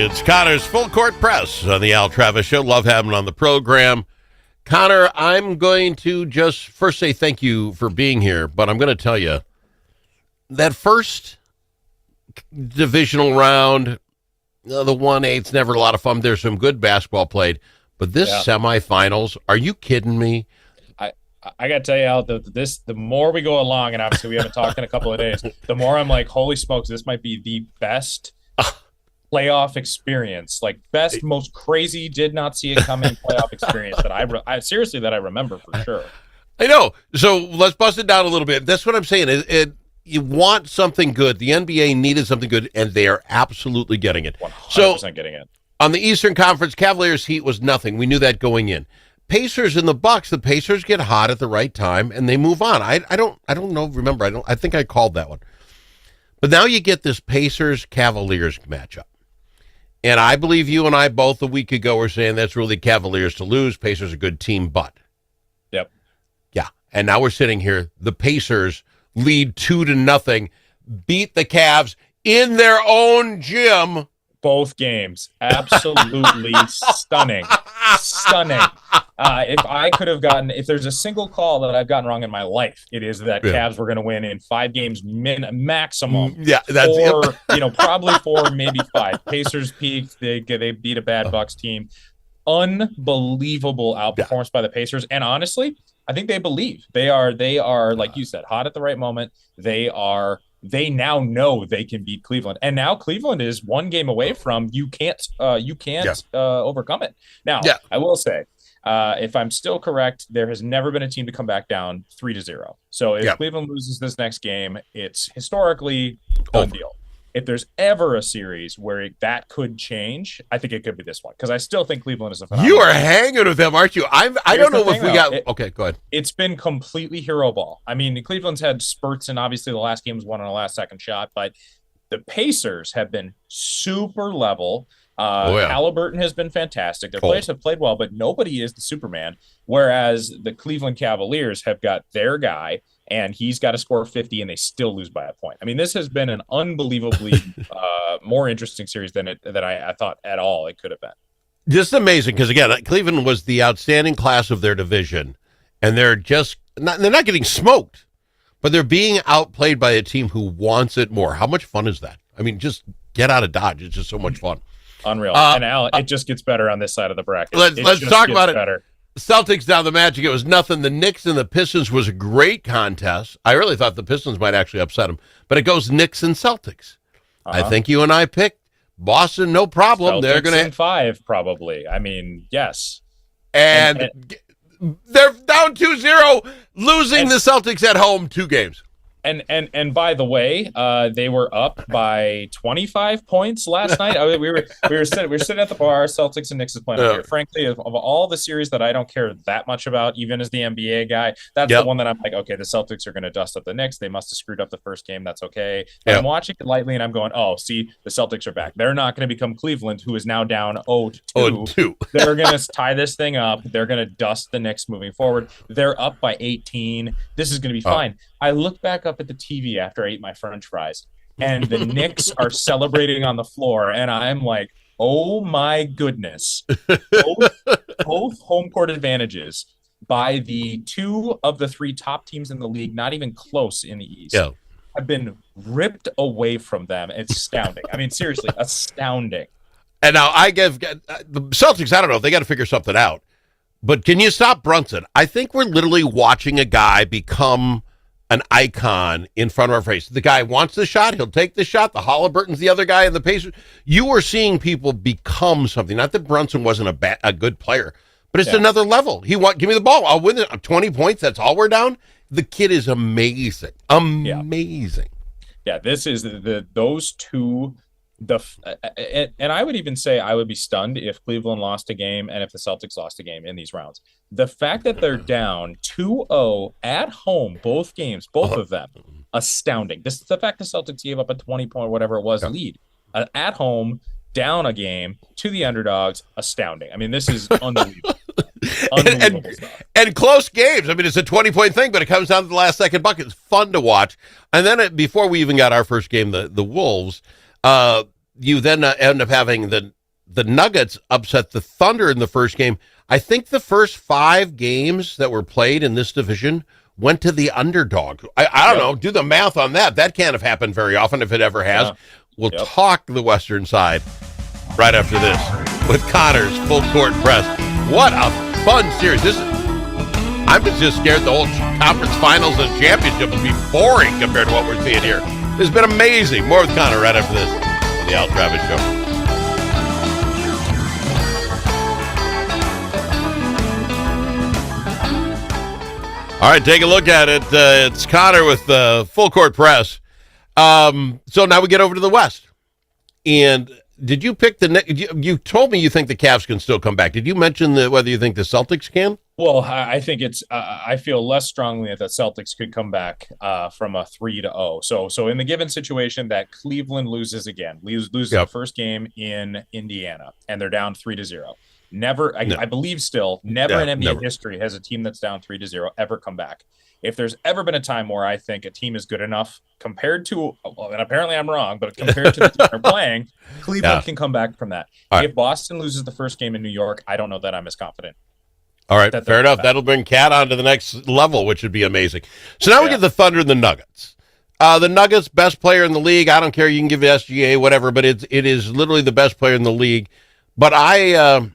It's Connor's Full Court Press on the Al Travis Show. Love having him on the program. Connor, I'm going to just first say thank you for being here, but I'm going to tell you that first divisional round, the 1/8's never a lot of fun. There's some good basketball played, but this semifinals, are you kidding me? I got to tell you, Al, the more we go along, and obviously we haven't talked in a couple of days, the more I'm like, holy smokes, this might be the best playoff experience, like best, most crazy, did not see it coming playoff experience that I seriously that I remember for sure. I know. So let's bust it down a little bit. That's what I'm saying. You want something good. The NBA needed something good, and they are absolutely getting it. 100% getting it. On the Eastern Conference, Cavaliers Heat was nothing. We knew that going in. Pacers and the Bucks. The Pacers get hot at the right time, and they move on. I don't know. Remember, I think I called that one. But now you get this Pacers Cavaliers matchup. And I believe you and I both a week ago were saying that's really Cavaliers to lose. Pacers a good team, but. Yep. Yeah. And now we're sitting here. The Pacers lead 2-0, beat the Cavs in their own gym. Both games. Absolutely stunning. Stunning. If there's a single call that I've gotten wrong in my life, it is that Cavs were going to win in 5 games maximum. Yeah, that's probably 4, maybe 5. Pacers peaked. They beat a bad Bucks team. Unbelievable outperformance by the Pacers. And honestly, I think they believe they are like you said, hot at the right moment. They now know they can beat Cleveland, and now Cleveland is 1 game away from you can't overcome it. Now, I will say, if I'm still correct, there has never been a team to come back down 3-0. So if Cleveland loses this next game, it's historically done deal. If there's ever a series where that could change, I think it could be this one, because I still think Cleveland is a phenomenal. You are hanging with them, aren't you? I don't know if we got. Okay, go ahead. It's been completely hero ball. I mean, Cleveland's had spurts, and obviously the last game was won on a last-second shot, but the Pacers have been super level. Halliburton has been fantastic. Their players have played well, but nobody is the Superman, whereas the Cleveland Cavaliers have got their guy, and he's got to score 50, and they still lose by a point. I mean, this has been an unbelievably more interesting series than I thought at all it could have been. Just amazing, because, again, Cleveland was the outstanding class of their division, and they're not getting smoked, but they're being outplayed by a team who wants it more. How much fun is that? I mean, just get out of Dodge. It's just so much fun. Unreal. And Al, it just gets better on this side of the bracket. Let's talk about it. Better. Celtics down the Magic. It was nothing. The Knicks and the Pistons was a great contest. I really thought the Pistons might actually upset them, but it goes Knicks and Celtics. I think you and I picked Boston, no problem. Celtics they're going to 5 probably. I mean, yes. And they're down 2-0, losing the Celtics at home 2 games. And by the way, they were up by 25 points last night. We were sitting at the bar. Celtics and Knicks is playing here. Frankly, of all the series that I don't care that much about, even as the NBA guy, that's the one that I'm like, okay, the Celtics are going to dust up the Knicks. They must have screwed up the first game. That's okay. But I'm watching it lightly, and I'm going, oh, see, the Celtics are back. They're not going to become Cleveland, who is now down 0-2. They're going to tie this thing up. They're going to dust the Knicks moving forward. They're up by 18. This is going to be fine. I look back up at the TV after I ate my French fries, and the Knicks are celebrating on the floor, and I'm like, oh my goodness. Both home court advantages by the 2 of the 3 top teams in the league, not even close in the East, have been ripped away from them. It's astounding. I mean, seriously, astounding. And now I give the Celtics, I don't know, they got to figure something out. But can you stop Brunson? I think we're literally watching a guy become an icon in front of our face. The guy wants the shot, he'll take the shot. The Halliburton's the other guy in the Pacers. You are seeing people become something. Not that Brunson wasn't a good player, but it's another level. Give me the ball. I'll win it. 20 points. That's all we're down. The kid is amazing. Amazing. Yeah, this is those two. And I would even say I would be stunned if Cleveland lost a game and if the Celtics lost a game in these rounds. The fact that they're down 2-0 at home, both games, both of them, astounding. This is the fact the Celtics gave up a 20-point, whatever it was, lead. At home, down a game to the underdogs, astounding. I mean, this is unbelievable. Unbelievable stuff. And close games. I mean, it's a 20-point thing, but it comes down to the last second bucket. It's fun to watch. And then before we even got our first game, the Wolves, you then end up having the Nuggets upset the Thunder in the first game. I think the first 5 games that were played in this division went to the underdog. I don't know. Do the math on that. That can't have happened very often, if it ever has. Yeah. We'll talk the Western side right after this with Connor's Full Court Press. What a fun series. I'm just scared the whole conference finals and championship will be boring compared to what we're seeing here. It's been amazing. More with Connor right after this on the Al Travis Show. All right, take a look at it. It's Connor with the Full Court Press. So now we get over to the West. And did you pick you told me you think the Cavs can still come back. Did you mention whether you think the Celtics can? Well, I think I feel less strongly that the Celtics could come back from a 3-0. So in the given situation that Cleveland loses again, loses the first game in Indiana, and they're down 3-0. Never, I believe still, never in NBA history has a team that's down 3-0 ever come back. If there's ever been a time where I think a team is good enough compared to, and apparently I'm wrong, but compared to the team they're playing, Cleveland can come back from that. Right. If Boston loses the first game in New York, I don't know that I'm as confident. All right, fair enough. That'll bring Cat on to the next level, which would be amazing. So now we get the Thunder and the Nuggets. The Nuggets, best player in the league. I don't care. You can give it SGA, whatever, but it is literally the best player in the league. But I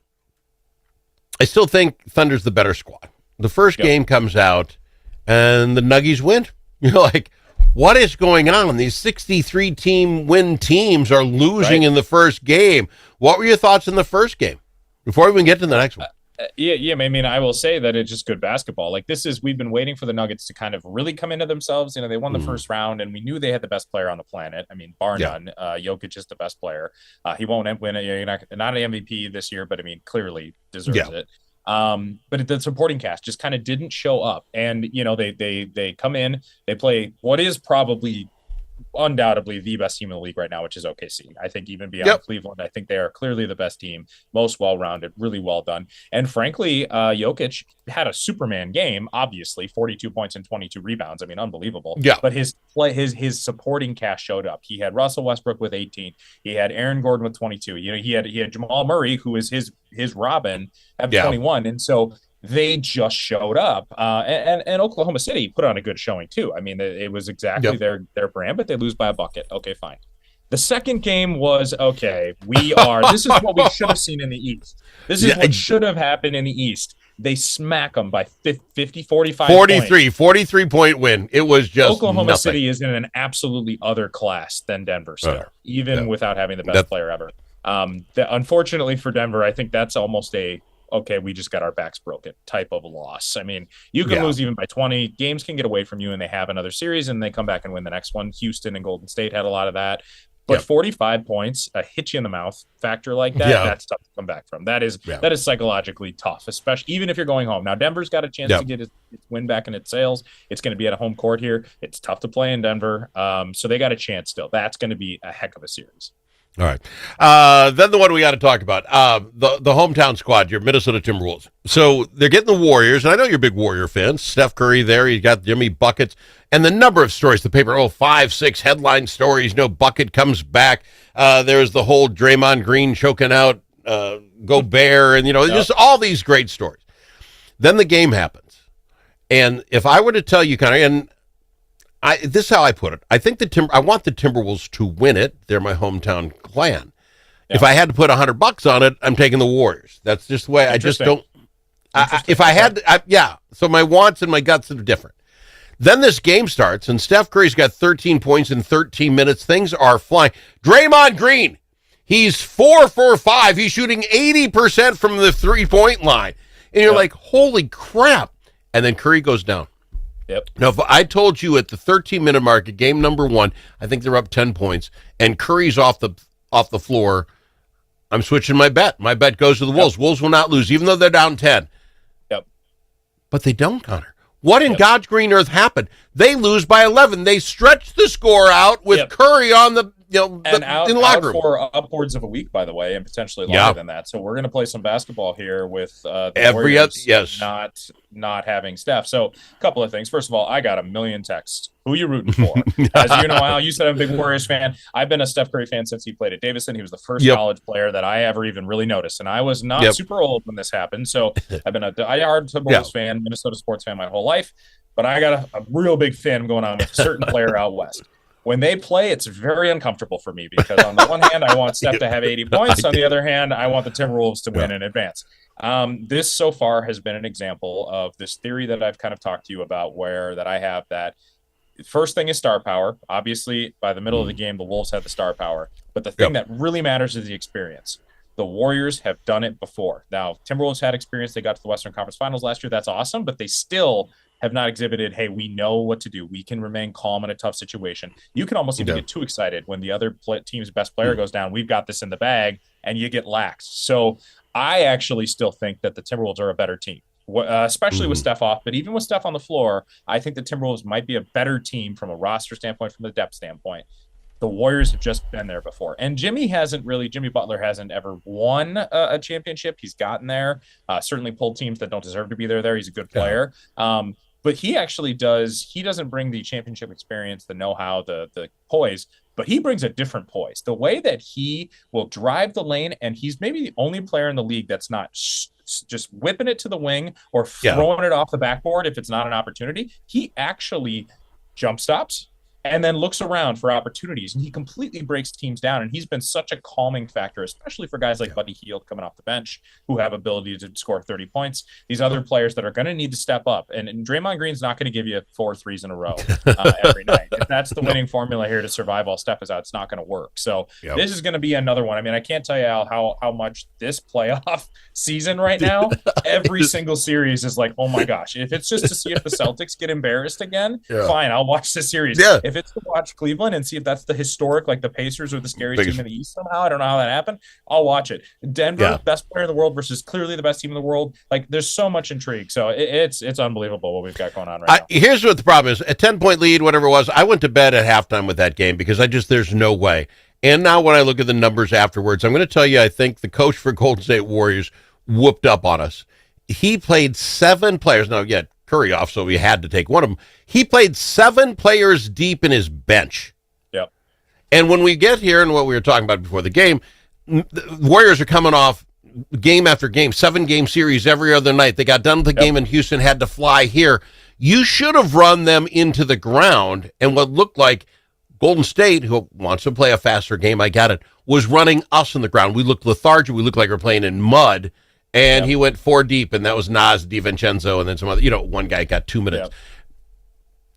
still think Thunder's the better squad. The first game comes out, and the Nuggies win. You're like, what is going on? These 63-team win teams are losing in the first game. What were your thoughts in the first game before we even get to the next one? Yeah. I mean, I will say that it's just good basketball. Like we've been waiting for the Nuggets to kind of really come into themselves. You know, they won the first round, and we knew they had the best player on the planet. I mean, bar none. Jokic is the best player. He won't win not an MVP this year, but I mean, clearly deserves it. But the supporting cast just kind of didn't show up, and you know they come in, they play what is probably undoubtedly the best team in the league right now, which is OKC. I think even beyond Cleveland, I think they are clearly the best team, most well-rounded, really well done. And frankly, Jokic had a Superman game, obviously 42 points and 22 rebounds. I mean, unbelievable. Yeah. But his supporting cast showed up. He had Russell Westbrook with 18. He had Aaron Gordon with 22. You know, he had Jamal Murray, who is his Robin, at 21. And so they just showed up, and Oklahoma City put on a good showing too. I mean, it was exactly their brand, but they lose by a bucket. Okay, fine. The second game was okay. This is what we should have seen in the East. This is what should have happened in the East. They smack them by 50, 45 43-point win. It was just Oklahoma City is in an absolutely other class than Denver still, even without having the best player ever. Unfortunately for Denver, I think that's almost okay, we just got our backs broken type of a loss. I mean, you can lose even by 20. Games can get away from you, and they have another series, and they come back and win the next one. Houston and Golden State had a lot of that. But 45 points, a hit you in the mouth factor like that, that's tough to come back from. That is psychologically tough, especially even if you're going home. Now, Denver's got a chance to get its win back in its sails. It's going to be at a home court here. It's tough to play in Denver. So they got a chance still. That's going to be a heck of a series. All right. Then the one we got to talk about, the hometown squad, your Minnesota Timberwolves. So they're getting the Warriors, and I know you're a big Warrior fan. Steph Curry there. You got Jimmy Buckets. And the number of stories, the paper, 5, 6 headline stories. Bucket comes back. There's the whole Draymond Green choking out Gobert, and, just all these great stories. Then the game happens. And if I were to tell you, Connor, and this is how I put it. I think I want the Timberwolves to win it. They're my hometown clan. Yeah. If I had to put $100 on it, I'm taking the Warriors. That's just the way I just don't. If I had, So my wants and my guts are different. Then this game starts, and Steph Curry's got 13 points in 13 minutes. Things are flying. Draymond Green, he's 4 for 5. He's shooting 80% from the 3-point line, and you're like, holy crap! And then Curry goes down. Yep. Now, if I told you at the 13-minute mark at game number 1, I think they're up 10 points, and Curry's off the floor, I'm switching my bet. My bet goes to the Wolves. Wolves will not lose, even though they're down 10. Yep. But they don't, Connor. What in God's green earth happened? They lose by 11. They stretch the score out with Curry on the And out, in the locker room for upwards of a week, by the way, and potentially longer than that. So we're going to play some basketball here with the Warriors not having Steph. So a couple of things. First of all, I got a million texts. Who you rooting for? As you know, Al, you said I'm a big Warriors fan. I've been a Steph Curry fan since he played at Davidson. He was the first college player that I ever even really noticed. And I was not super old when this happened. So I've been a diehard Timberwolves fan, Minnesota sports fan my whole life. But I got a real big fan going on with a certain player out west. When they play, it's very uncomfortable for me because on the one hand, I want Steph to have 80 points. On the other hand, I want the Timberwolves to win in advance. This so far has been an example of this theory that I've kind of talked to you about that I have that first thing is star power. Obviously, by the middle of the game, the Wolves have the star power. But the thing that really matters is the experience. The Warriors have done it before. Now, Timberwolves had experience. They got to the Western Conference Finals last year. That's awesome. But they still have not exhibited, hey, we know what to do. We can remain calm in a tough situation. You can almost even get too excited when the other team's best player goes down. We've got this in the bag, and you get lax. So I actually still think that the Timberwolves are a better team, especially with Steph off. But even with Steph on the floor, I think the Timberwolves might be a better team from a roster standpoint, from the depth standpoint. The Warriors have just been there before. And Jimmy Butler hasn't ever won a championship. He's gotten there, certainly pulled teams that don't deserve to be there. He's a good player. But he actually does. He doesn't bring the championship experience, the know-how, the poise, but he brings a different poise. The way that he will drive the lane, and he's maybe the only player in the league that's not just whipping it to the wing or throwing it off the backboard if it's not an opportunity. He actually jump stops and then looks around for opportunities, and he completely breaks teams down. And he's been such a calming factor, especially for guys like Buddy Hield coming off the bench who have ability to score 30 points. These other players that are going to need to step up. And Draymond Green's not going to give you 4 threes in a row every night. If that's the winning formula here to survive while Steph is out, it's not going to work. So this is going to be another one. I mean, I can't tell you, Al, how much this playoff season right now, every single series is like, oh my gosh. If it's just to see if the Celtics get embarrassed again, fine, I'll watch the series. If it's to watch Cleveland and see if that's the historic, like the Pacers or the scariest team in the East somehow, I don't know how that happened, I'll watch it. Denver, best player in the world versus clearly the best team in the world. Like, there's so much intrigue. So it's unbelievable what we've got going on right now. Here's what the problem is. A 10-point lead, whatever it was, I went to bed at halftime with that game because there's no way. And now when I look at the numbers afterwards, I'm going to tell you, I think the coach for Golden State Warriors whooped up on us. He played 7 players. Now, Curry off, so we had to take one of them. He played 7 players deep in his bench. Yep. And when we get here, and what we were talking about before the game, the Warriors are coming off game after game, 7-game series every other night. They got done with the game in Houston, had to fly here. You should have run them into the ground, and what looked like Golden State, who wants to play a faster game, I got it, was running us in the ground. We looked lethargic. We looked like we're playing in mud. And he went 4 deep, and that was Nas, DiVincenzo, and then some other, one guy got 2 minutes.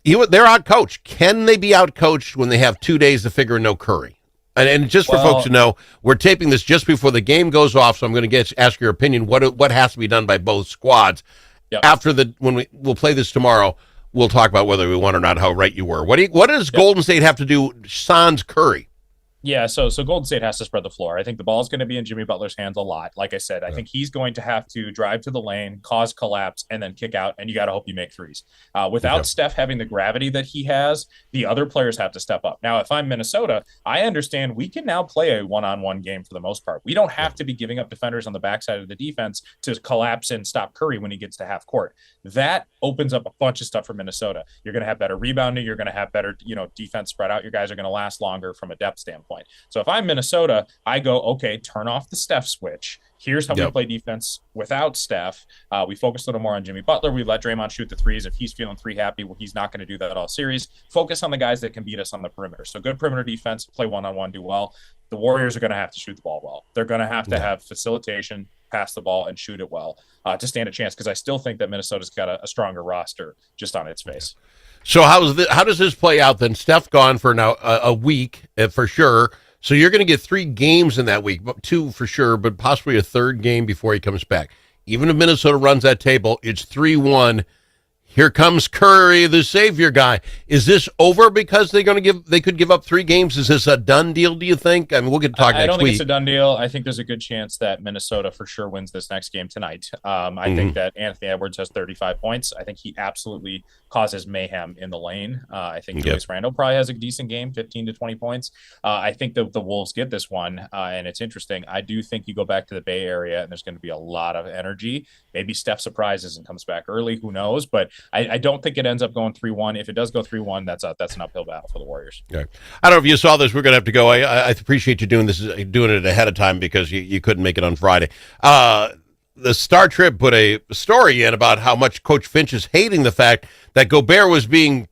They're out-coached. Can they be out-coached when they have 2 days to figure no Curry? And just for folks to know, we're taping this just before the game goes off, so I'm going to ask your opinion. What has to be done by both squads? After we'll play this tomorrow, we'll talk about whether we won or not, how right you were. What does Golden State have to do sans Curry? Yeah, so Golden State has to spread the floor. I think the ball is going to be in Jimmy Butler's hands a lot. Like I said, I think he's going to have to drive to the lane, cause collapse, and then kick out, and you got to hope you make threes. Without Steph having the gravity that he has, the other players have to step up. Now, if I'm Minnesota, I understand we can now play a one-on-one game for the most part. We don't have to be giving up defenders on the backside of the defense to collapse and stop Curry when he gets to half court. That opens up a bunch of stuff for Minnesota. You're going to have better rebounding. You're going to have better, defense spread out. Your guys are going to last longer from a depth standpoint. So if I'm Minnesota, I go, okay, turn off the Steph switch. Here's how we play defense without Steph. We focus a little more on Jimmy Butler. We let Draymond shoot the threes. If he's feeling 3 happy, well, he's not going to do that all series. Focus on the guys that can beat us on the perimeter. So good perimeter defense, play one-on-one, do well. The Warriors are going to have to shoot the ball well. They're going to have facilitation, pass the ball, and shoot it well to stand a chance, because I still think that Minnesota's got a stronger roster just on its face. So how does this play out then? Steph gone for now a week for sure. So you're going to get 3 games in that week, 2 for sure, but possibly a 3rd game before he comes back. Even if Minnesota runs that table, it's 3-1. Here comes Curry, the savior guy. Is this over because they could give up 3 games? Is this a done deal, do you think? I mean, we'll get to talk next week. I don't think it's a done deal. I think there's a good chance that Minnesota for sure wins this next game tonight. I think that Anthony Edwards has 35 points. I think he absolutely causes mayhem in the lane. I think Julius Randle probably has a decent game, 15 to 20 points. I think the Wolves get this one, and it's interesting. I do think you go back to the Bay Area, and there's going to be a lot of energy. Maybe Steph surprises and comes back early. Who knows? But I don't think it ends up going 3-1. If it does go 3-1, that's an uphill battle for the Warriors. Okay. I don't know if you saw this. We're going to have to go. I appreciate you doing it ahead of time because you couldn't make it on Friday. The Star Trib put a story in about how much Coach Finch is hating the fact that Gobert was being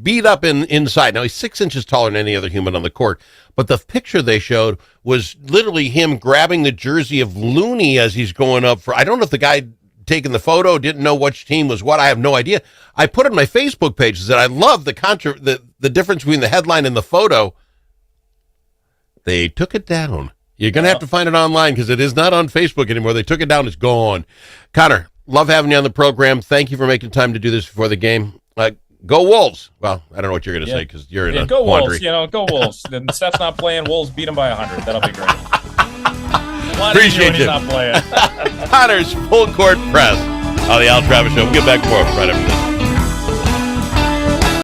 beat up inside. Now, he's 6 inches taller than any other human on the court, but the picture they showed was literally him grabbing the jersey of Looney as he's going up for, I don't know if the guy taking the photo didn't know which team was what. I have no idea. I put it on my Facebook page that I love the difference between the headline and the photo. They took it down. You're going to have to find it online because it is not on Facebook anymore. They took it down. It's gone. Connor, love having you on the program. Thank you for making time to do this before the game. Go Wolves. Well, I don't know what you're going to say because you're in a go quandary. Wolves. Go Wolves. Then Steph's not playing. Wolves beat them by 100. That'll be great. Appreciate you. He's not playing. Connor's Full Court Press on the Al Travis Show. We'll get back more right after this.